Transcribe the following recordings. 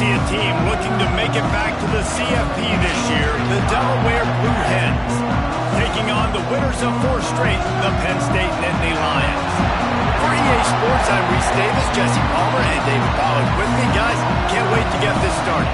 see a team looking to make it back to the CFB this year, the Delaware Blue Hens, taking on the winners of 4 straight, the Penn State Nittany Lions. For EA Sports, I'm Reese Davis, Jesse Palmer, and David Pollack with me. Guys, can't wait to get this started.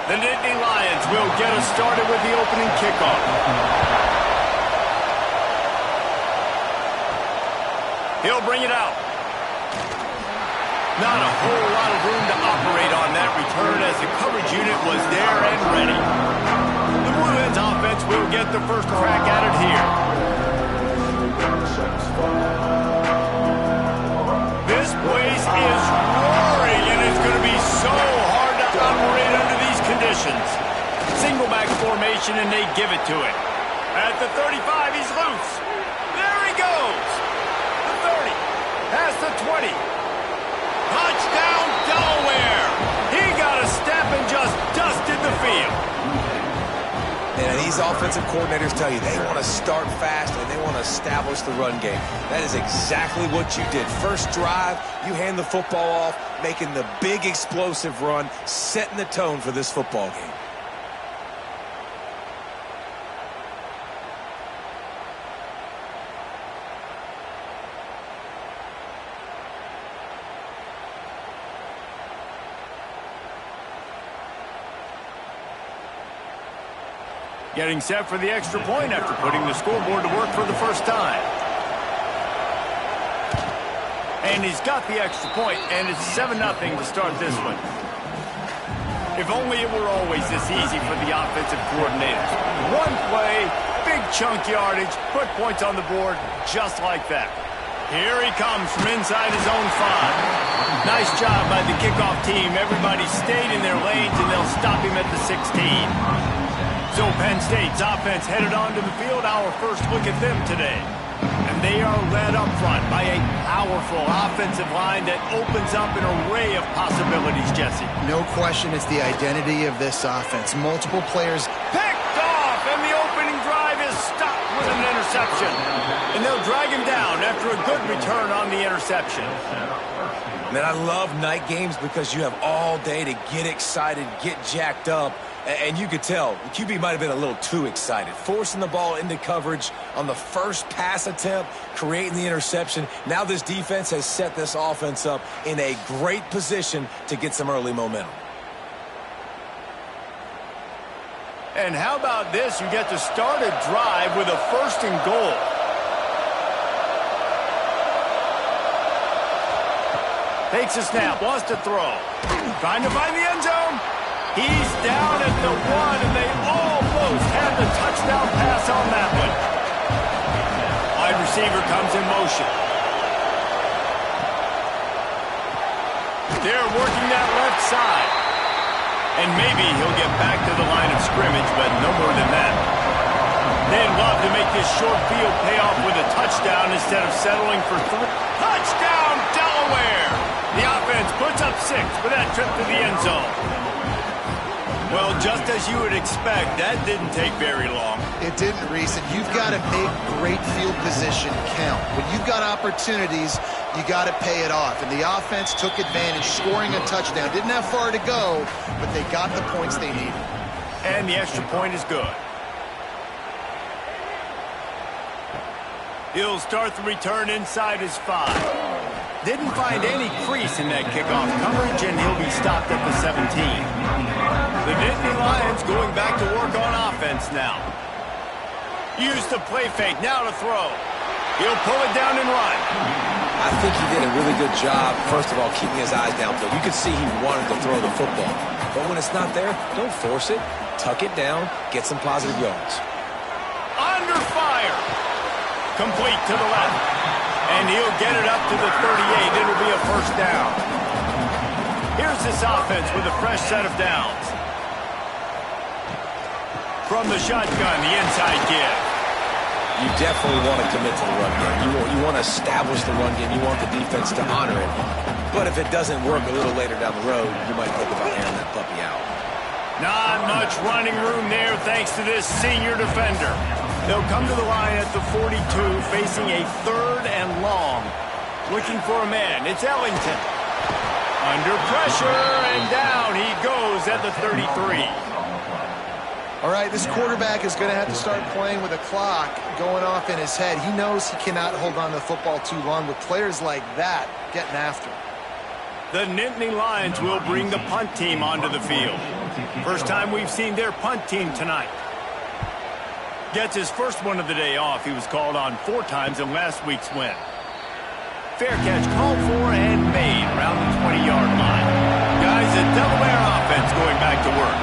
The Nittany Lions will get us started with the opening kickoff. He'll bring it out. Not a whole lot of room to operate on that return as the coverage unit was there and ready. The Blue Hens offense will get the first crack at it here. This place is roaring, and it's going to be so hard to operate under these conditions. Single back formation, and they give it to it. At the 35, he's loose. There he goes. The 30, past the 20. Touchdown, Delaware. He got a step and just dusted the field. And these offensive coordinators tell you they want to start fast and they want to establish the run game. That is exactly what you did. First drive, you hand the football off, making the big explosive run, setting the tone for this football game. Getting set for the extra point after putting the scoreboard to work for the first time. And he's got the extra point, and it's 7-0 to start this one. If only it were always this easy for the offensive coordinators. One play, big chunk yardage, put points on the board just like that. Here he comes from inside his own 5. Nice job by the kickoff team. Everybody stayed in their lanes, and they'll stop him at the 16. So Penn State's offense headed onto the field. Our first look at them today. And they are led up front by a powerful offensive line that opens up an array of possibilities, Jesse. No question it's the identity of this offense. Multiple players picked off, and the opening drive is stopped with an interception. And they'll drag him down after a good return on the interception. Man, I love night games because you have all day to get excited, get jacked up. And you could tell, the QB might have been a little too excited. Forcing the ball into coverage on the first pass attempt, creating the interception. Now this defense has set this offense up in a great position to get some early momentum. And how about this? You get to start a drive with a 1st and goal. Takes a snap, wants to throw. Trying to find the end zone. He's down at the 1, and they almost had the touchdown pass on that one. Wide receiver comes in motion. They're working that left side. And maybe he'll get back to the line of scrimmage, but no more than that. They'd love to make this short field pay off with a touchdown instead of settling for 3. Touchdown, Delaware! The offense puts up 6 for that trip to the end zone. Well, just as you would expect, that didn't take very long. It didn't, Reese, and you've got to make great field position count. When you've got opportunities, you got to pay it off. And the offense took advantage, scoring a touchdown. Didn't have far to go, but they got the points they needed. And the extra point is good. He'll start the return inside his 5. Didn't find any crease in that kickoff coverage, and he'll be stopped at the 17. The Nittany Lions going back to work on offense now. Use the play fake, now to throw. He'll pull it down and run. I think he did a really good job, first of all, keeping his eyes downfield. You could see he wanted to throw the football. But when it's not there, don't force it. Tuck it down, get some positive yards. Under fire. Complete to the left. And he'll get it up to the 38. It'll be a 1st down. Here's this offense with a fresh set of downs. From the shotgun, the inside give. You definitely want to commit to the run game. You want to establish the run game. You want the defense to honor it. But if it doesn't work a little later down the road, you might think about airing that puppy out. Not much running room there thanks to this senior defender. They'll come to the line at the 42, facing a 3rd and long. Looking for a man. It's Ellington. Under pressure, and down he goes at the 33. All right, this quarterback is going to have to start playing with a clock going off in his head. He knows he cannot hold on to the football too long with players like that getting after him. The Nittany Lions will bring the punt team onto the field. First time we've seen their punt team tonight. Gets his first one of the day off. He was called on 4 times in last week's win. Fair catch called for and made around the 20-yard line. Guys, the Delaware offense going back to work.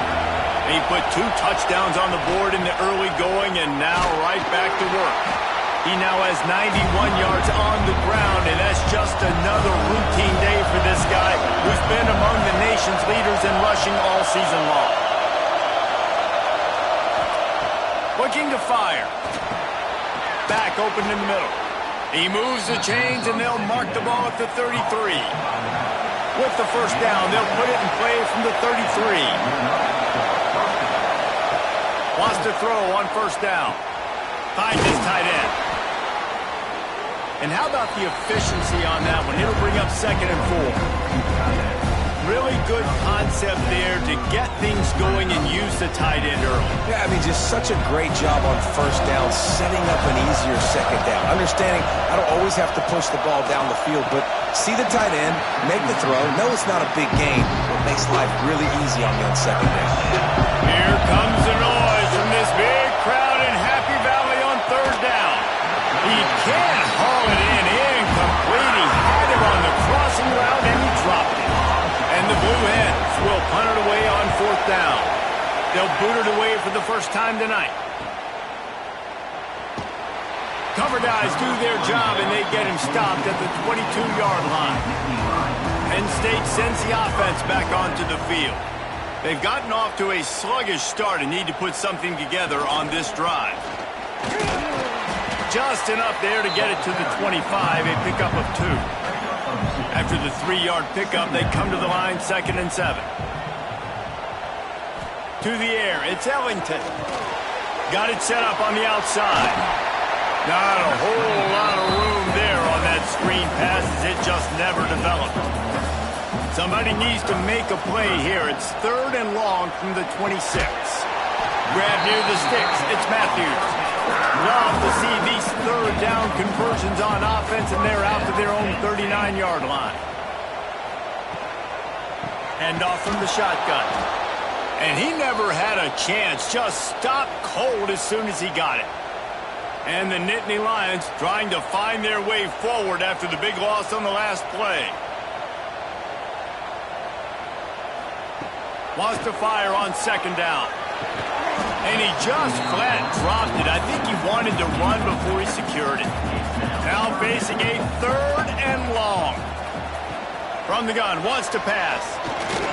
He put 2 touchdowns on the board in the early going and now right back to work. He now has 91 yards on the ground, and that's just another routine day for this guy who's been among the nation's leaders in rushing all season long. Looking to fire. Back open in the middle. He moves the chains, and they'll mark the ball at the 33. With the first down, they'll put it in play from the 33. Wants to throw on first down. Finds his tight end. And how about the efficiency on that one? It'll bring up 2nd and 4. Really good concept there to get things going and use the tight end early. Yeah, I mean, just such a great job on first down, setting up an easier second down. Understanding I don't always have to push the ball down the field, but see the tight end, make the throw. No, it's not a big gain, but makes life really easy on me on second down. Here comes the noise from this big crowd in Happy Valley on 3rd down. He can't haul it in incomplete. He had him on the crossing route, and he dropped it. And the Blue Hens will punt it away on 4th down. They'll boot it away for the first time tonight. Cover guys do their job, and they get him stopped at the 22-yard line. Penn State sends the offense back onto the field. They've gotten off to a sluggish start and need to put something together on this drive. Just enough there to get it to the 25, a pickup of 2. After the 3-yard pickup, they come to the line 2nd and 7. To the air, it's Ellington. Got it set up on the outside. Not a whole lot of room there on that screen pass as it just never developed. Somebody needs to make a play here. It's 3rd and long from the 26. Grab near the sticks. It's Matthews. Love to see these 3rd down conversions on offense, and they're out to their own 39-yard line. Hand off from the shotgun. And he never had a chance. Just stopped cold as soon as he got it. And the Nittany Lions trying to find their way forward after the big loss on the last play. Wants to fire on 2nd down. And he just flat dropped it. I think he wanted to run before he secured it. Now facing a 3rd and long. From the gun, wants to pass.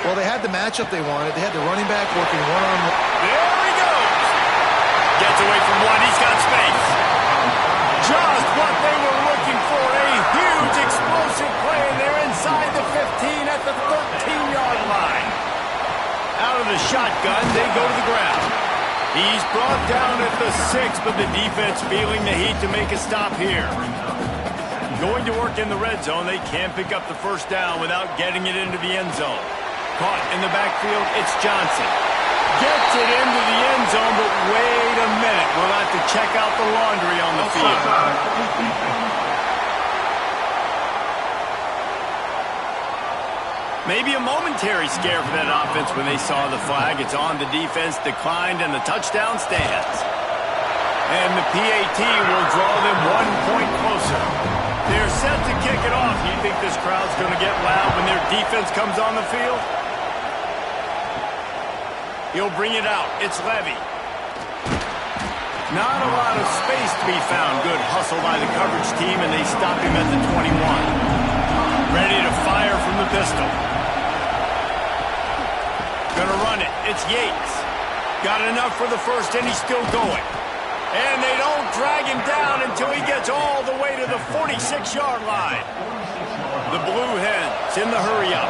Well, they had the matchup they wanted. They had the running back working one-on-one. There he goes. Gets away from one. He's got space. Just what they were looking for. A huge explosive play. They're inside the 15 at the 13-yard line. Out of the shotgun, they go to the ground. He's brought down at the 6, but the defense feeling the heat to make a stop here. Going to work in the red zone, they can't pick up the first down without getting it into the end zone. Caught in the backfield, it's Johnson. Gets it into the end zone, but wait a minute. We'll have to check out the laundry on the field. Maybe a momentary scare for that offense when they saw the flag. It's on, the defense declined, and the touchdown stands. And the PAT will draw them 1 point closer. They're set to kick it off. Do you think this crowd's going to get loud when their defense comes on the field? He'll bring it out. It's Levy. Not a lot of space to be found. Good hustle by the coverage team, and they stop him at the 21. Ready to fire from the pistol. Gonna run it. It's Yates. Got enough for the first, and he's still going. And they don't drag him down until he gets all the way to the 46-yard line. The Blue Hens in the hurry-up.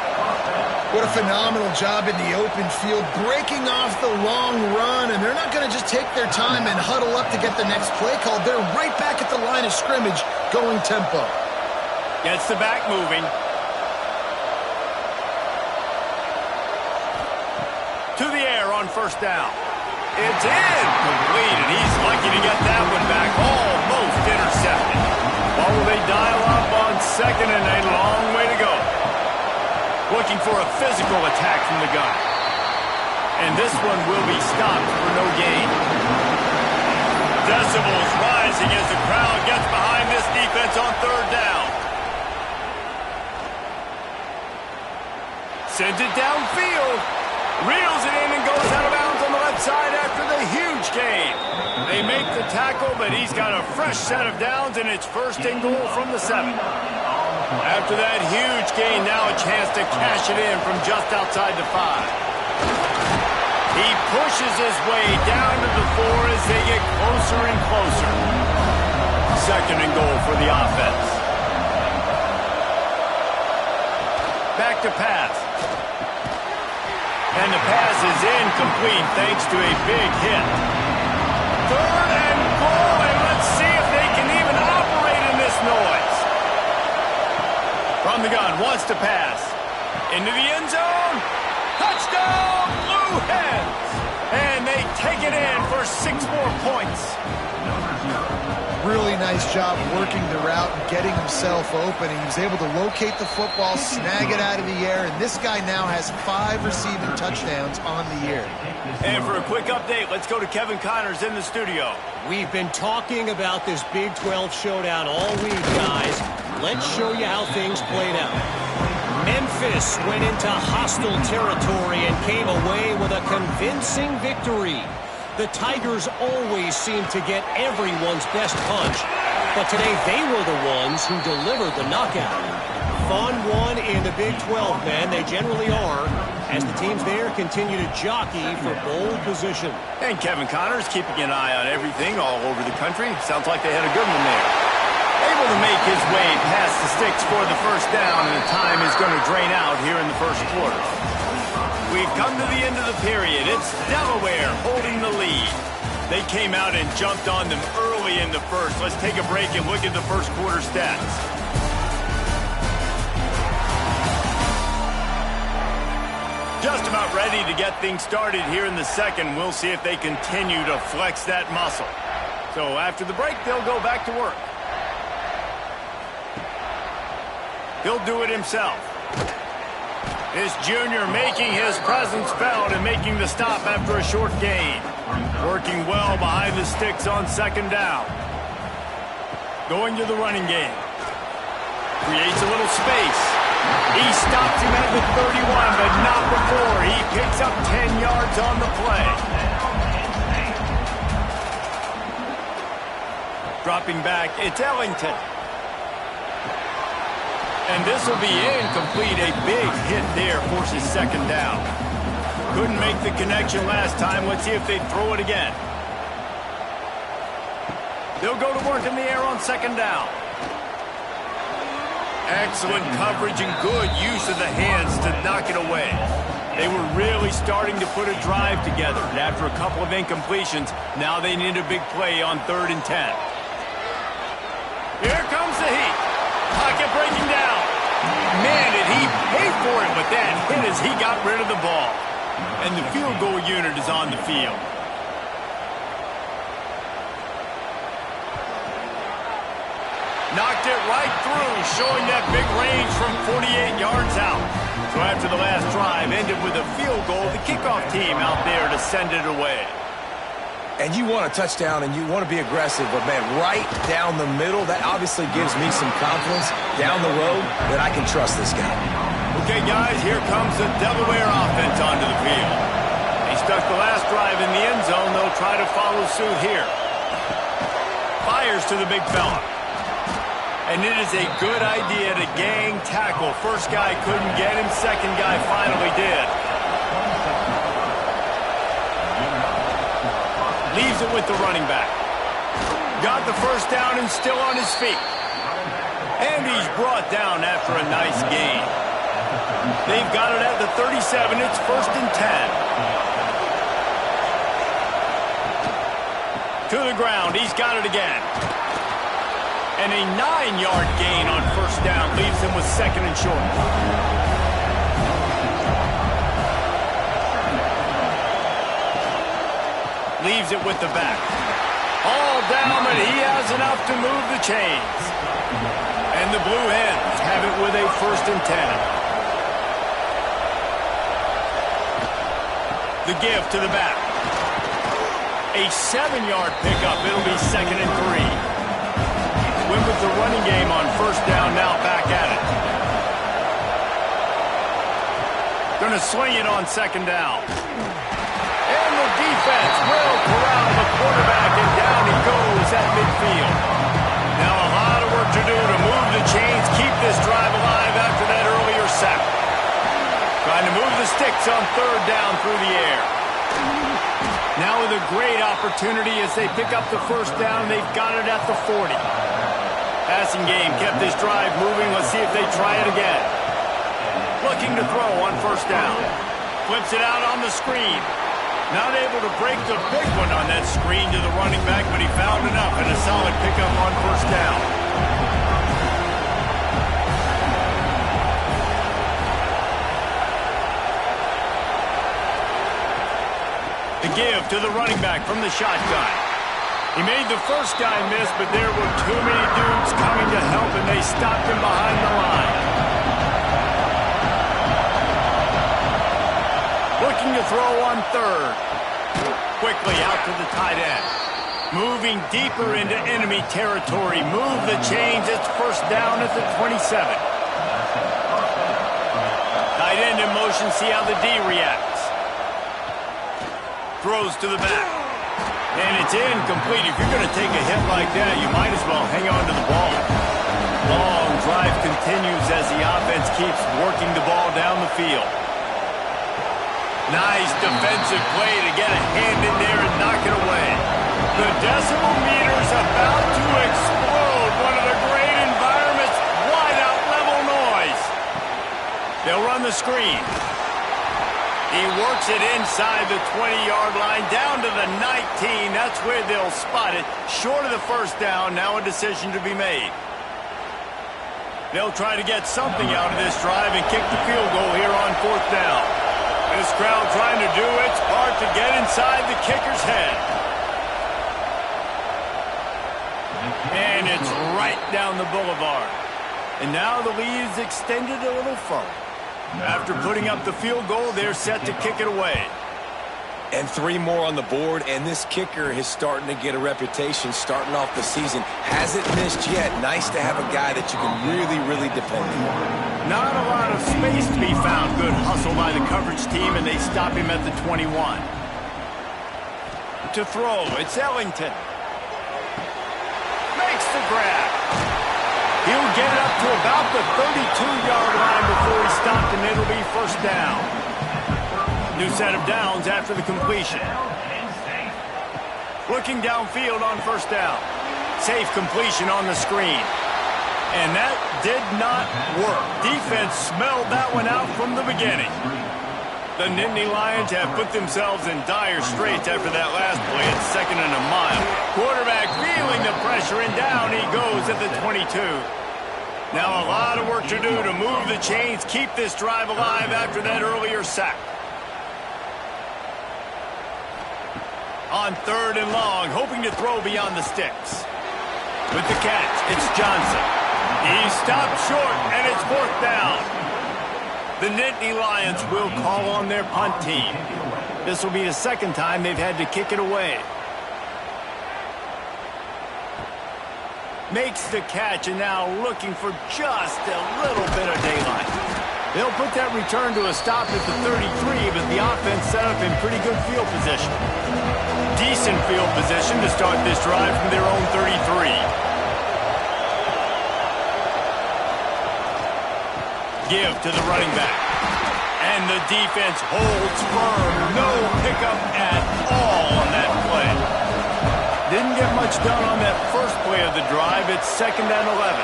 What a phenomenal job in the open field, breaking off the long run, and they're not going to just take their time and huddle up to get the next play called. They're right back at the line of scrimmage, going tempo. Gets the back moving. To the air on first down. It's incomplete, and he's lucky to get that one back. Almost intercepted. While they dial up on second and a long way to go. Looking for a physical attack from the gun. And this one will be stopped for no gain. Decibels rising as the crowd gets behind this defense on third down. Sends it downfield. Reels it in and goes out of bounds on the left side after the huge gain. They make the tackle, but he's got a fresh set of downs, and it's first and goal from the 7. After that huge gain, now a chance to cash it in from just outside the 5. He pushes his way down to the 4 as they get closer and closer. Second and goal for the offense. Back to pass. And the pass is incomplete thanks to a big hit. Third and goal, and let's see if they can even operate in this noise. From the gun, wants to pass. Into the end zone. Touchdown, Blue Hens! And they take it in for 6 more points. Really nice job working the route and getting himself open. He was able to locate the football, snag it out of the air, and this guy now has 5 receiving touchdowns on the year. And for a quick update, let's go to Kevin Connors in the studio. We've been talking about this Big 12 showdown all week, guys. Let's show you how things played out. Memphis went into hostile territory and came away with a convincing victory. The Tigers always seem to get everyone's best punch, but today they were the ones who delivered the knockout. Fun one in the Big 12, man. They generally are, as the teams there continue to jockey for bold position. And Kevin Connors keeping an eye on everything all over the country. Sounds like they had a good one there. Able to make his way past the sticks for the first down, and the time is going to drain out here in the first quarter. We've come to the end of the period. It's Delaware holding the lead. They came out and jumped on them early in the first. Let's take a break and look at the first quarter stats. Just about ready to get things started here in the second. We'll see if they continue to flex that muscle. So after the break, they'll go back to work. He'll do it himself. This junior making his presence felt and making the stop after a short gain. Working well behind the sticks on second down. Going to the running game. Creates a little space. He stops him at the 31, but not before. He picks up 10 yards on the play. Dropping back, it's Ellington. And this will be incomplete. A big hit there forces second down. Couldn't make the connection last time. Let's see if they throw it again. They'll go to work in the air on second down. Excellent coverage and good use of the hands to knock it away. They were really starting to put a drive together. And after a couple of incompletions, now they need a big play on 3rd and 10. Here comes the heat. Pocket breaking down. Man, did he pay for it with that hit as he got rid of the ball. And the field goal unit is on the field. Knocked it right through, showing that big range from 48 yards out. So after the last drive ended with a field goal, the kickoff team out there to send it away. And you want a touchdown and you want to be aggressive, but man, right down the middle, that obviously gives me some confidence down the road that I can trust this guy. Okay, guys, here comes the Delaware offense onto the field. They stuck the last drive in the end zone. They'll try to follow suit here. Fires to the big fella. And it is a good idea to gang tackle. First guy couldn't get him. Second guy finally did. Leaves it with the running back. Got the first down and still on his feet. And he's brought down after a nice gain. They've got it at the 37. It's 1st and 10. To the ground. He's got it again. And a 9-yard gain on 1st down leaves him with 2nd and short. Leaves it with the back. All down, but he has enough to move the chains. And the Blue Hens have it with a 1st and 10. The give to the back. A 7-yard pickup. It'll be 2nd and 3. Went with the running game on 1st down, now back at it. Going to swing it on 2nd down. And the defense will corral the quarterback, and down he goes at midfield. Now a lot of work to do to move the chains, keep this drive alive after that earlier sack. Trying to move the sticks on 3rd down through the air. Now with a great opportunity as they pick up the 1st down, they've got it at the 40. Passing game kept this drive moving. Let's see if they try it again. Looking to throw on 1st down. Flips it out on the screen. Not able to break the big one on that screen to the running back, but he found enough and a solid pickup on 1st down. The give to the running back from the shotgun. He made the first guy miss, but there were too many dudes coming to help, and they stopped him behind the line. Looking to throw on 3rd. Quickly out to the tight end. Moving deeper into enemy territory. Move the chains. It's 1st down at the 27. Tight end in motion. See how the D reacts. Throws to the back. And it's incomplete. If you're going to take a hit like that, you might as well hang on to the ball. Long drive continues as the offense keeps working the ball down the field. Nice defensive play to get a hand in there and knock it away. The decimal meter's about to explode. One of the great environments. Wide out level noise. They'll run the screen. He works it inside the 20-yard line down to the 19. That's where they'll spot it. Short of the 1st down. Now a decision to be made. They'll try to get something out of this drive and kick the field goal here on 4th down. This crowd trying to do its part to get inside the kicker's head. And it's right down the boulevard. And now the lead is extended a little further. After putting up the field goal, they're set to kick it away. And 3 more on the board, and this kicker is starting to get a reputation starting off the season. Hasn't missed yet. Nice to have a guy that you can really, really depend on. Not a lot of space to be found. Good hustle by the coverage team, and they stop him at the 21. To throw, it's Ellington. Makes the grab. He'll get it up to about the 32-yard line before he stopped, and it'll be 1st down. New set of downs after the completion. Looking downfield on 1st down. Safe completion on the screen. And that did not work. Defense smelled that one out from the beginning. The Nittany Lions have put themselves in dire straits after that last play at 2nd and a mile. Quarterback feeling the pressure, and down he goes at the 22. Now a lot of work to do to move the chains, keep this drive alive after that earlier sack. On 3rd and long, hoping to throw beyond the sticks. With the catch, it's Johnson. He stopped short, and it's 4th down. The Nittany Lions will call on their punt team. This will be the 2nd time they've had to kick it away. Makes the catch, and now looking for just a little bit of daylight. They'll put that return to a stop at the 33, but the offense set up in pretty good field position. Decent field position to start this drive from their own 33. Give to the running back. And the defense holds firm. No pickup at all on that play. much done on that first play of the drive. It's 2nd and 11.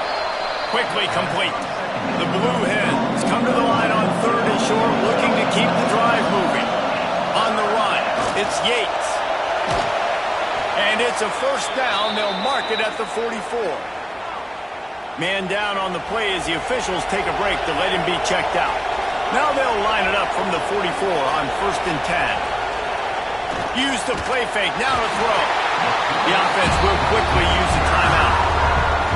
Quickly complete. The Blue Hens come to the line on 3rd and short, looking to keep the drive moving. On the run, it's Yates. And it's a 1st down. They'll mark it at the 44. Man down on the play as the officials take a break to let him be checked out. Now they'll line it up from the 44 on 1st and 10. Use the play fake. Now to throw. The offense will quickly use the timeout.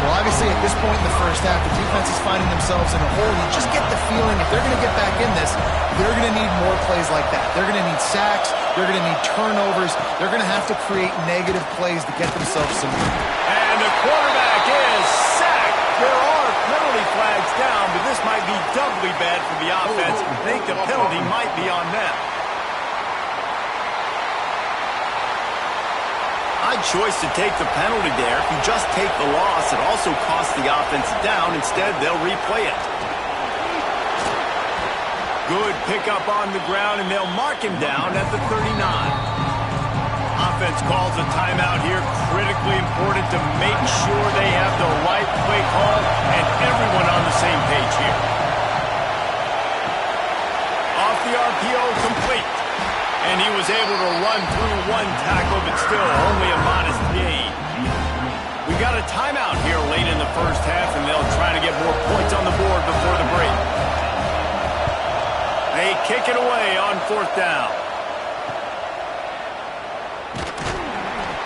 Well, obviously, at this point in the first half, the defense is finding themselves in a hole. You just get the feeling if they're going to get back in this, they're going to need more plays like that. They're going to need sacks. They're going to need turnovers. They're going to have to create negative plays to get themselves some. And the quarterback is sacked. There are penalty flags down, but this might be doubly bad for the offense. I think the penalty might be on them. Odd choice to take the penalty there. If you just take the loss, it also costs the offense down. Instead, they'll replay it. Good pickup on the ground, and they'll mark him down at the 39. Offense calls a timeout here. Critically important to make sure they have the right play call and everyone on the same page here. Off the RPO, complete. And he was able to run through one tackle, but still only a modest gain. We got a timeout here late in the first half, and they'll try to get more points on the board before the break. They kick it away on 4th down.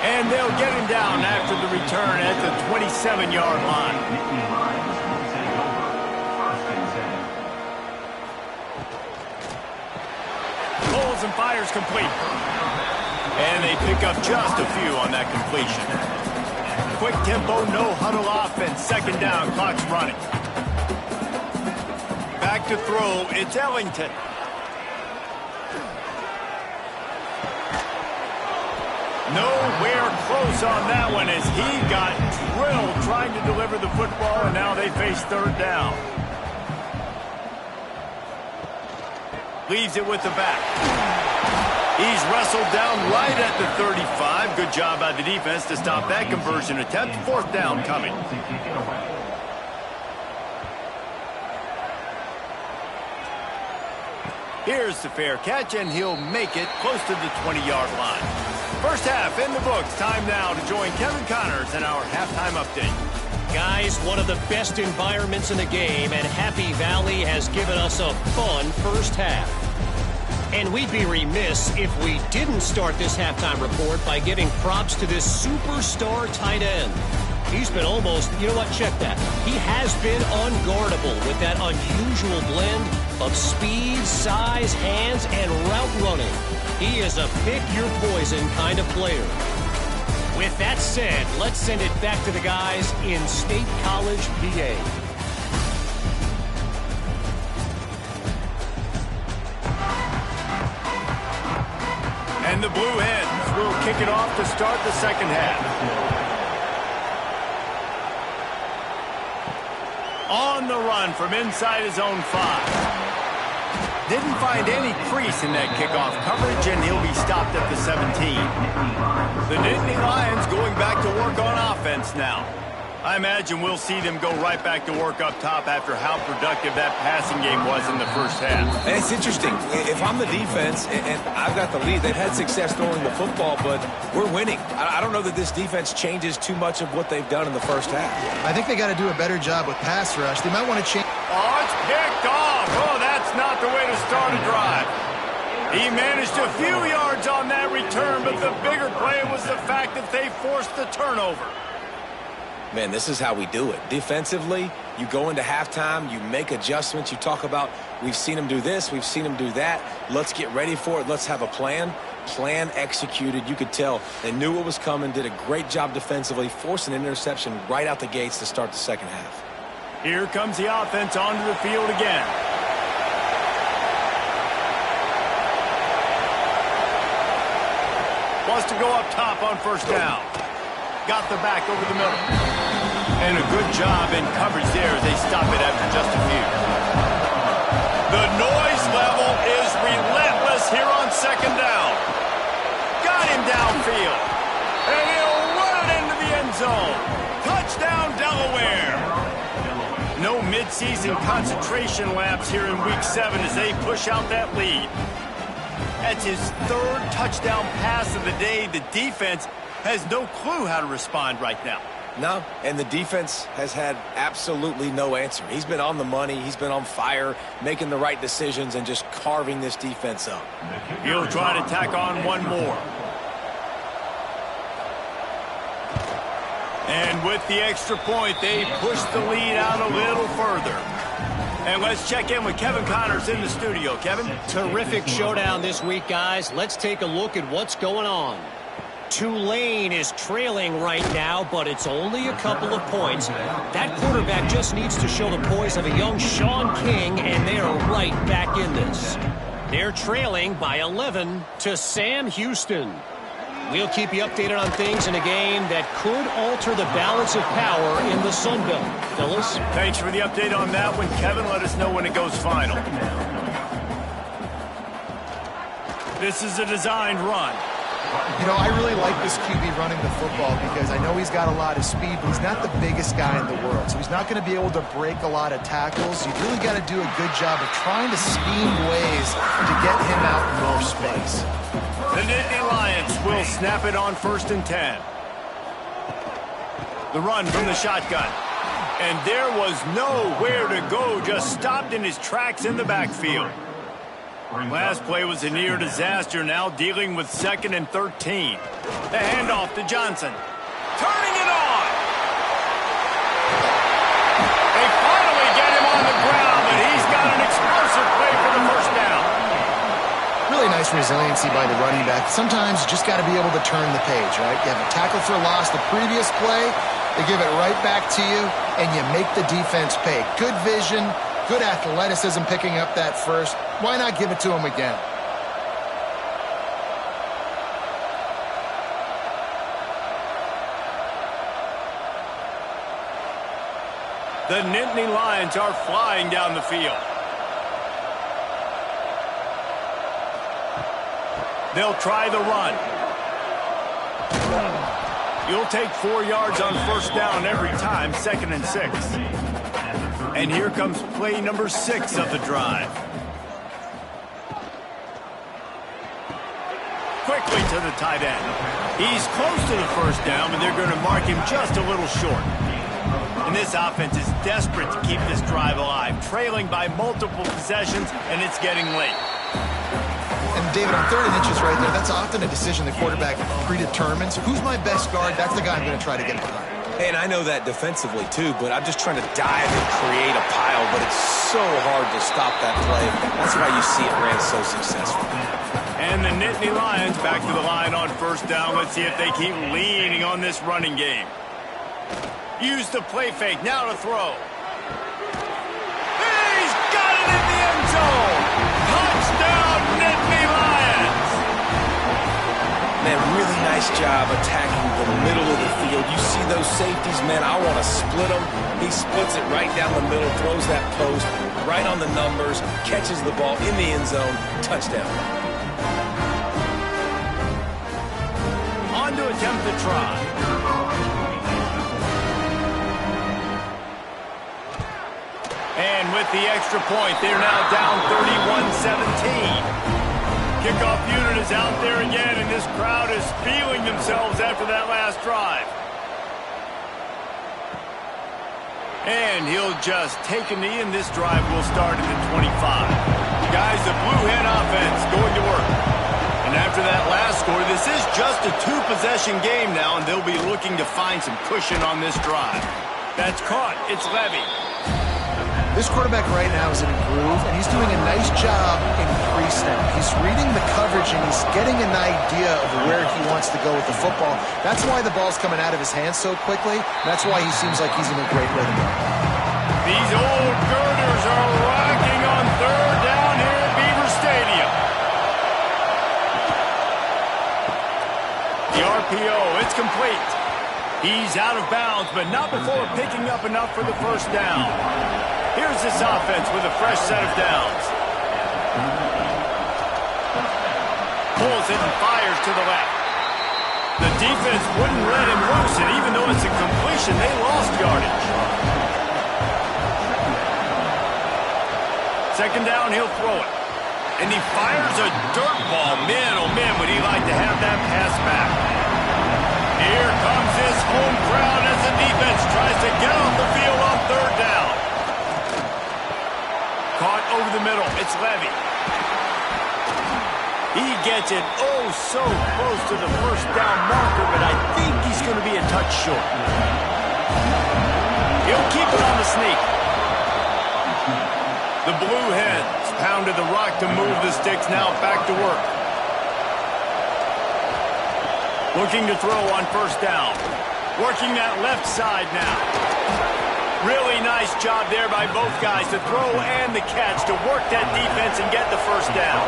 And they'll get him down after the return at the 27-yard line. Pulls and fires complete. And they pick up just a few on that completion. Quick tempo, no huddle offense. 2nd down, clock's running. Back to throw, it's Ellington. Nowhere close on that one as he got drilled trying to deliver the football, and now they face 3rd down. Leaves it with the back. He's wrestled down right at the 35. Good job by the defense to stop that conversion attempt. 4th down coming. Here's the fair catch, and he'll make it close to the 20-yard line. First half in the books. Time now to join Kevin Connors in our halftime update. Guys, one of the best environments in the game, and Happy Valley has given us a fun first half. And we'd be remiss if we didn't start this halftime report by giving props to this superstar tight end. He's been almost, you know what, check that. He has been unguardable with that unusual blend of speed, size, hands, and route running. He is a pick-your-poison kind of player. With that said, let's send it back to the guys in State College, PA. And the Blue Hens will kick it off to start the second half. On the run from inside his own 5. Didn't find any crease in that kickoff coverage, and he'll be stopped at the 17. The Nittany Lions going back to work on offense now. I imagine we'll see them go right back to work up top after how productive that passing game was in the first half. And it's interesting. If I'm the defense and I've got the lead, they've had success throwing the football, but we're winning. I don't know that this defense changes too much of what they've done in the first half. I think they got to do a better job with pass rush. They might want to change. Oh, it's picked off. Oh, that's not the way to start a drive. He managed a few yards on that return, but the bigger play was the fact that they forced the turnover. Man, this is how we do it. Defensively, you go into halftime, you make adjustments. You talk about, we've seen them do this, we've seen them do that. Let's get ready for it. Let's have a plan. Plan executed. You could tell they knew what was coming, did a great job defensively, forced an interception right out the gates to start the second half. Here comes the offense onto the field again. Wants to go up top on first down. Got the back over the middle. And a good job in coverage there as they stop it after just a few. The noise level is relentless here on second down. Got him downfield. And he'll run it into the mid-season concentration laps here in Week 7 as they push out that lead. That's his third touchdown pass of the day. The defense has no clue how to respond right now. No, and the defense has had absolutely no answer. He's been on the money. He's been on fire, making the right decisions and just carving this defense up. He'll try to tack on one more. And with the extra point, they push the lead out a little further. And let's check in with Kevin Connors in the studio. Kevin? Terrific showdown this week, guys. Let's take a look at what's going on. Tulane is trailing right now, but it's only a couple of points. That quarterback just needs to show the poise of a young Sean King, and they are right back in this. They're trailing by 11 to Sam Houston. We'll keep you updated on things in a game that could alter the balance of power in the Sun Belt. Fellas? Thanks for the update on that one, Kevin. Let us know when it goes final. This is a designed run. You know, I really like this QB running the football because I know he's got a lot of speed, but he's not the biggest guy in the world. So he's not going to be able to break a lot of tackles. You've really got to do a good job of trying to scheme ways to get him out in more space. The Nittany Lions will snap it on 1st and 10. The run from the shotgun. And there was nowhere to go, just stopped in his tracks in the backfield. Last play was a near disaster, now dealing with 2nd and 13. The handoff to Johnson. Turning it on! They finally get him on the ground, but he's got an explosive play for the first down. Really nice resiliency by the running back. Sometimes you just got to be able to turn the page, right? You have a tackle for loss the previous play, they give it right back to you, and you make the defense pay. Good vision, good athleticism picking up that first. Why not give it to him again? The Nittany Lions are flying down the field. They'll try the run. You'll take 4 yards on 1st down every time, 2nd and 6. And here comes play number 6 of the drive. Quickly to the tight end. He's close to the 1st down, but they're going to mark him just a little short. And this offense is desperate to keep this drive alive, trailing by multiple possessions, and it's getting late. And David, on 3rd and inches right there, that's often a decision the quarterback predetermines. Who's my best guard? That's the guy I'm going to try to get behind. And I know that defensively, too, but I'm just trying to dive and create a pile, but it's so hard to stop that play. That's why you see it ran so successful. And the Nittany Lions back to the line on 1st down. Let's see if they keep leaning on this running game. Use the play fake, now to throw. He's got it in the end zone! Touchdown, Nittany Lions! Man, really nice job attacking the middle of the field. You see those safeties, man, I want to split them. He splits it right down the middle, throws that post, right on the numbers, catches the ball in the end zone, touchdown. On to attempt the try. And with the extra point, they're now down 31-17. Kickoff unit is out there again, and this crowd is feeling themselves after that last drive. And he'll just take a knee, and this drive will start at the 25. Guys, the Blue Hen offense going to work. And after that last score, this is just a 2-possession game now, and they'll be looking to find some cushion on this drive. That's caught. It's Levy. This quarterback right now is in a groove, and he's doing a nice job in pre-snap. He's reading the coverage, and he's getting an idea of where he wants to go with the football. That's why the ball's coming out of his hands so quickly. That's why he seems like he's in a great rhythm. These old girders are rocking on 3rd down here at Beaver Stadium. The RPO, it's complete. He's out of bounds, but not before picking up enough for the 1st down. Here's this offense with a fresh set of downs. Pulls it and fires to the left. The defense wouldn't let him loose, and even though it's a completion, they lost yardage. Second down, he'll throw it. And he fires a dirt ball. Man, oh man, would he like to have that pass back. Here comes his home crowd as the defense tries to get off the field on third down. Caught over the middle. It's Levy. He gets it oh so close to the first down marker, but I think he's going to be a touch short. He'll keep it on the sneak. The Blue Hens pounded the rock to move the sticks, now back to work. Looking to throw on first down. Working that left side now. Really nice job there by both guys to throw and the catch to work that defense and get the first down.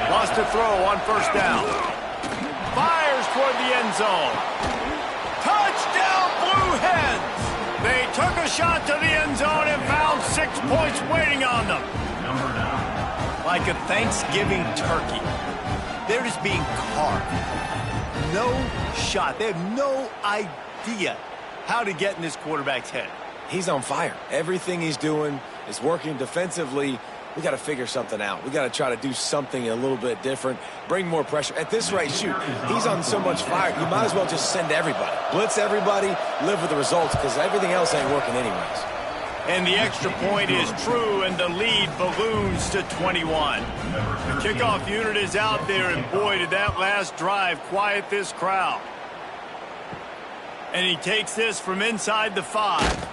Lost to throw on first down. Fires toward the end zone. Touchdown, Blue Hens! They took a shot to the end zone and found 6 points waiting on them. Like a Thanksgiving turkey, they're just being carved. No shot. They have no idea how to get in this quarterback's head. He's on fire. Everything he's doing is working defensively. We got to figure something out. We got to try to do something a little bit different, bring more pressure. At this rate, shoot, he's on so much fire, you might as well just send everybody. Blitz everybody, live with the results, because everything else ain't working anyways. And the extra point is true, and the lead balloons to 21. The kickoff unit is out there, and boy, did that last drive quiet this crowd. And he takes this from inside the 5.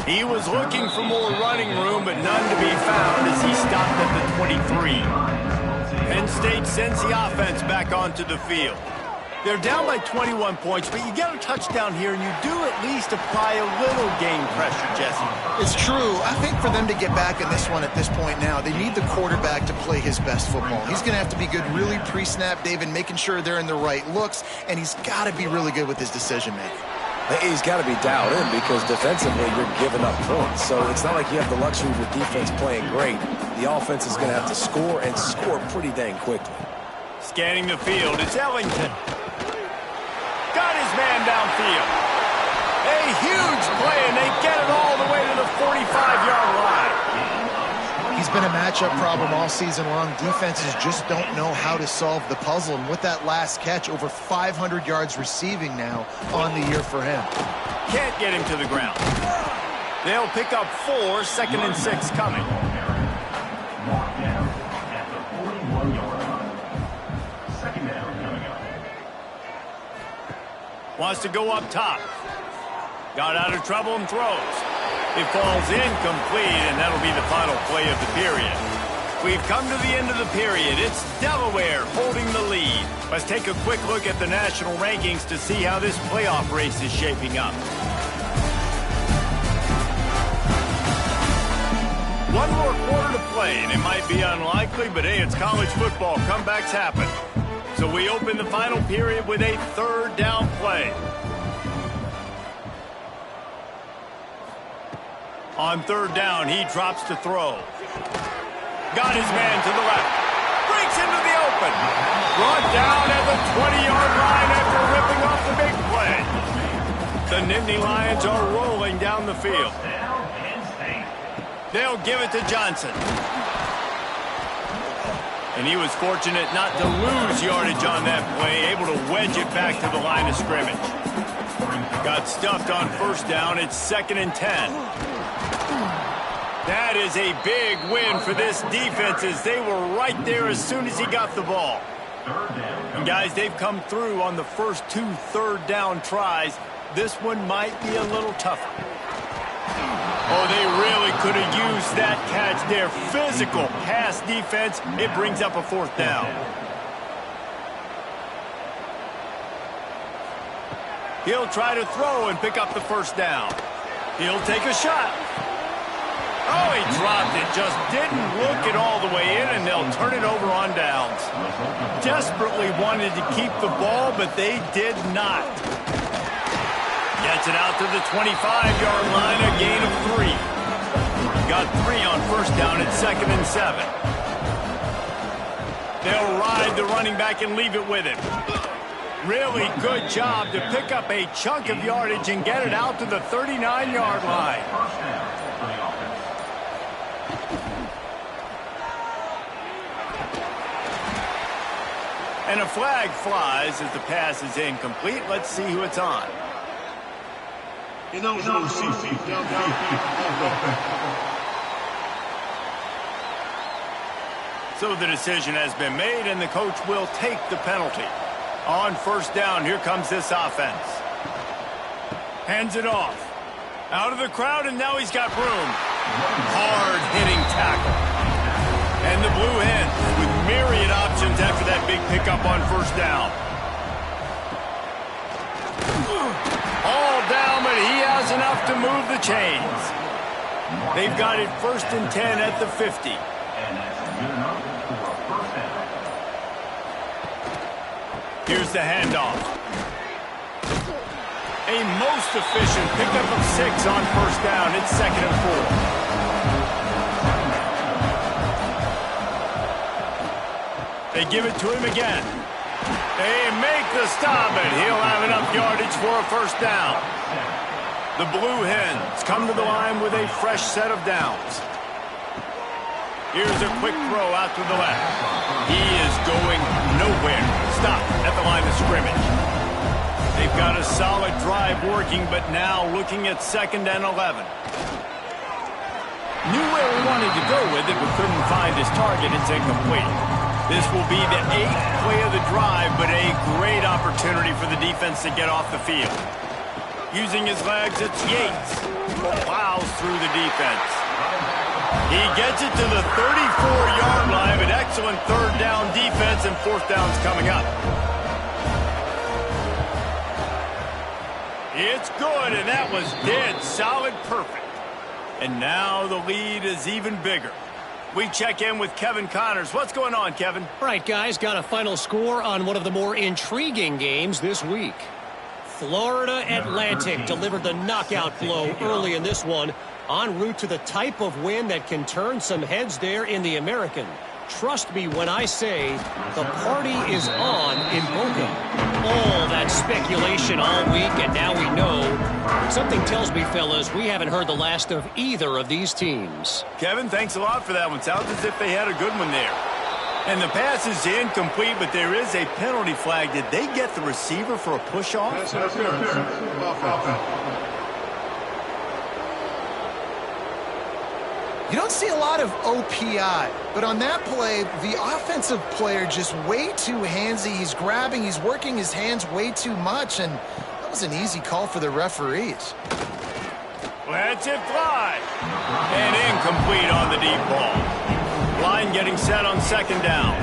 He was looking for more running room, but none to be found as he stopped at the 23. Penn State sends the offense back onto the field. They're down by 21 points, but you get a touchdown here, and you do at least apply a little game pressure, Jesse. It's true. I think for them to get back in this one at this point now, they need the quarterback to play his best football. He's going to have to be good really pre-snap, David, making sure they're in the right looks, and he's got to be really good with his decision-making. He's got to be dialed in because defensively you're giving up points. So it's not like you have the luxury of your defense playing great. The offense is going to have to score and score pretty dang quickly. Scanning the field, it's Ellington. Got his man downfield. A huge play, and they get it all the way to the 45-yard line. He's been a matchup problem all season long. Defenses just don't know how to solve the puzzle. And with that last catch, over 500 yards receiving now on the year for him. Can't get him to the ground. They'll pick up 4, 2nd and 6 coming. Wants to go up top. Got out of trouble and throws. It falls incomplete, and that'll be the final play of the period. We've come to the end of the period. It's Delaware holding the lead. Let's take a quick look at the national rankings to see how this playoff race is shaping up. One more quarter to play, and it might be unlikely, but hey, it's college football. Comebacks happen. So we open the final period with a 3rd down play. On 3rd down, he drops to throw. Got his man to the left. Breaks into the open. Brought down at the 20-yard line after ripping off the big play. The Nittany Lions are rolling down the field. They'll give it to Johnson. And he was fortunate not to lose yardage on that play, able to wedge it back to the line of scrimmage. Got stuffed on 1st down. It's 2nd and 10. That is a big win for this defense as they were right there as soon as he got the ball. And guys, they've come through on the first 2 3rd down tries. This one might be a little tougher. Oh, they really could have used that catch there. Physical pass defense. It brings up a 4th down. He'll try to throw and pick up the 1st down. He'll take a shot. Oh, he dropped it. Just didn't look it all the way in, and they'll turn it over on downs. Desperately wanted to keep the ball, but they did not. Gets it out to the 25-yard line, a gain of 3. Got 3 on 1st down at 2nd and 7. They'll ride the running back and leave it with him. Really good job to pick up a chunk of yardage and get it out to the 39-yard line. And a flag flies as the pass is incomplete. Let's see who it's on. So the decision has been made, and the coach will take the penalty. On first down, here comes this offense. Hands it off. Out of the crowd, and now he's got room. Hard-hitting tackle. And the Blue Hens with myriad options after that big pickup on first down. All down, but he has enough to move the chains. They've got it 1st and 10 at the 50. Here's the handoff. A most efficient pickup of 6 on first down. It's 2nd and 4. They give it to him again. They make the stop, and he'll have enough yardage for a first down. The Blue Hens come to the line with a fresh set of downs. Here's a quick throw out to the left. He is going nowhere. Stop at the line of scrimmage. They've got a solid drive working, but now looking at 2nd and 11. Knew where he wanted to go with it, but couldn't find his target. It's incomplete. This will be the 8th play of the drive, but a great opportunity for the defense to get off the field. Using his legs, it's Yates who plows through the defense. He gets it to the 34-yard line, but excellent 3rd down defense, and 4th down's coming up. It's good, and that was dead solid perfect. And now the lead is even bigger. We check in with Kevin Connors. What's going on, Kevin? All right, guys, got a final score on one of the more intriguing games this week. Florida Atlantic delivered the knockout blow early in this one, en route to the type of win that can turn some heads there in the American. Trust me when I say the party is on in Boca. All that speculation all week, and now we know. Something tells me, fellas, we haven't heard the last of either of these teams. Kevin, thanks a lot for that one. Sounds as if they had a good one there. And the pass is incomplete, but there is a penalty flag. Did they get the receiver for a push-off? You don't see a lot of OPI, but on that play, the offensive player just way too handsy. He's grabbing, he's working his hands way too much, and that was an easy call for the referees. Lets it fly. And incomplete on the deep ball. Line getting set on 2nd down.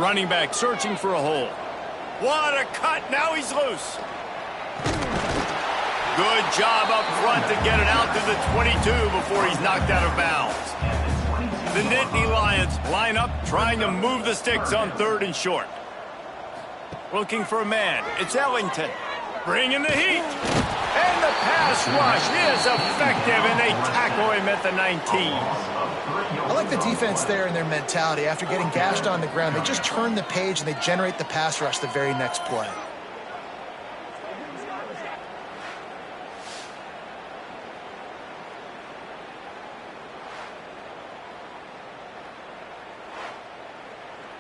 Running back searching for a hole. What a cut. Now he's loose. Good job up front to get it out to the 22 before he's knocked out of bounds. The Nittany Lions line up, trying to move the sticks on 3rd and short. Looking for a man. It's Ellington. Bringing the heat. And the pass rush is effective, and they tackle him at the 19. I like the defense there and their mentality. After getting gashed on the ground, they just turn the page and they generate the pass rush the very next play.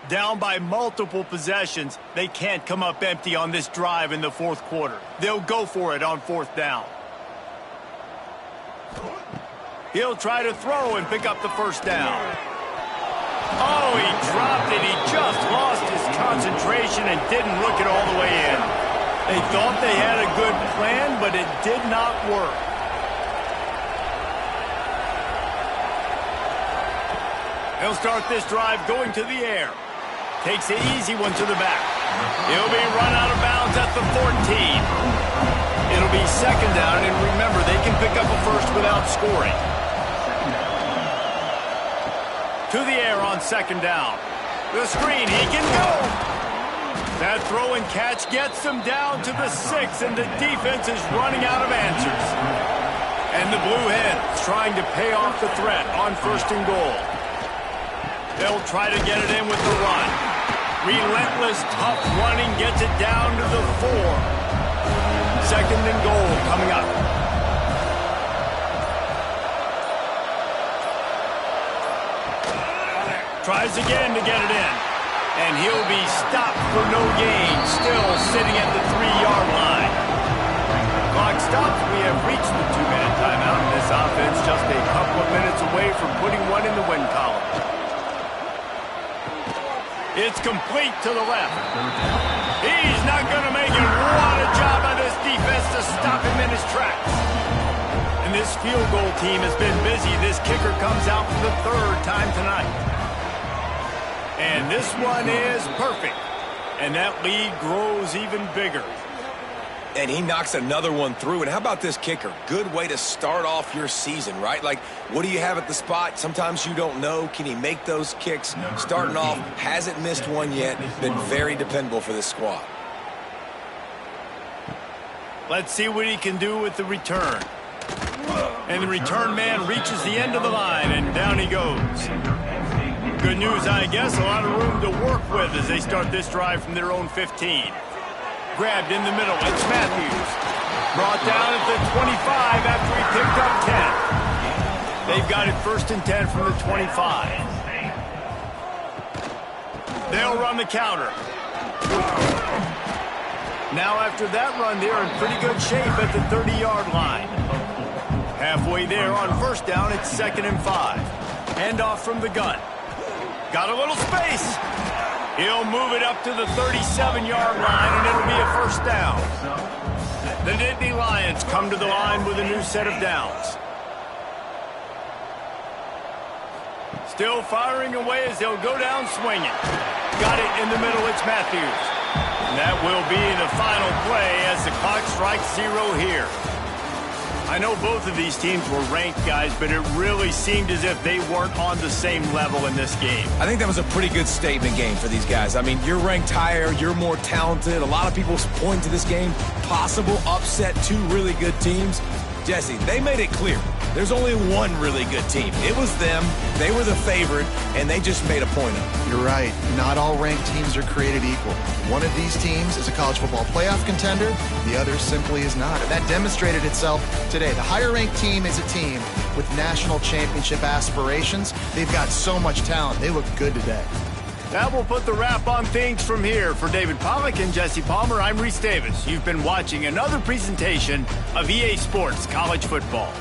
Down by multiple possessions, they can't come up empty on this drive in the 4th quarter. They'll go for it on 4th down. He'll try to throw and pick up the first down. Oh, he dropped it. He just lost his concentration and didn't look it all the way in. They thought they had a good plan, but it did not work. He'll start this drive going to the air. Takes the easy one to the back. He'll be run out of bounds at the 14. It'll be 2nd down, and remember, they can pick up a first without scoring. To the air on 2nd down. The screen, he can go. That throw and catch gets them down to the 6, and the defense is running out of answers. And the Blue Hens trying to pay off the threat on 1st and goal. They'll try to get it in with the run. Relentless, tough running gets it down to the 4. 2nd and goal coming up. Tries again to get it in. And he'll be stopped for no gain, still sitting at the 3-yard line. Clock stops. We have reached the 2-minute timeout, and this offense just a couple of minutes away from putting one in the win column. It's complete to the left. He's not going to make it. What a job by this defense to stop him in his tracks. And this field goal team has been busy. This kicker comes out for the 3rd time tonight. And this one is perfect. And that lead grows even bigger. And he knocks another one through. And how about this kicker? Good way to start off your season, right? Like, what do you have at the spot? Sometimes you don't know. Can he make those kicks? Starting off, hasn't missed one yet. Been very dependable for this squad. Let's see what he can do with the return. And the return man reaches the end of the line, and down he goes. Good news, I guess. A lot of room to work with as they start this drive from their own 15. Grabbed in the middle. It's Matthews. Brought down at the 25 after he picked up 10. They've got it 1st and 10 from the 25. They'll run the counter. Now after that run, they're in pretty good shape at the 30-yard line. Halfway there on 1st down, it's 2nd and 5. Handoff from the gun. Got a little space. He'll move it up to the 37-yard line, and it'll be a 1st down. The Nittany Lions come to the line with a new set of downs. Still firing away as they'll go down swinging. Got it in the middle. It's Matthews. And that will be the final play as the clock strikes 0 here. I know both of these teams were ranked, guys, but it really seemed as if they weren't on the same level in this game. I think that was a pretty good statement game for these guys. I mean, you're ranked higher, you're more talented. A lot of people point to this game, possible upset, 2 really good teams. Jesse, they made it clear. There's only one really good team. It was them. They were the favorite, and they just made a point of it. You're right. Not all ranked teams are created equal. One of these teams is a college football playoff contender. The other simply is not. And that demonstrated itself today. The higher-ranked team is a team with national championship aspirations. They've got so much talent. They look good today. That will put the wrap on things from here. For David Pollack and Jesse Palmer, I'm Reese Davis. You've been watching another presentation of EA Sports College Football.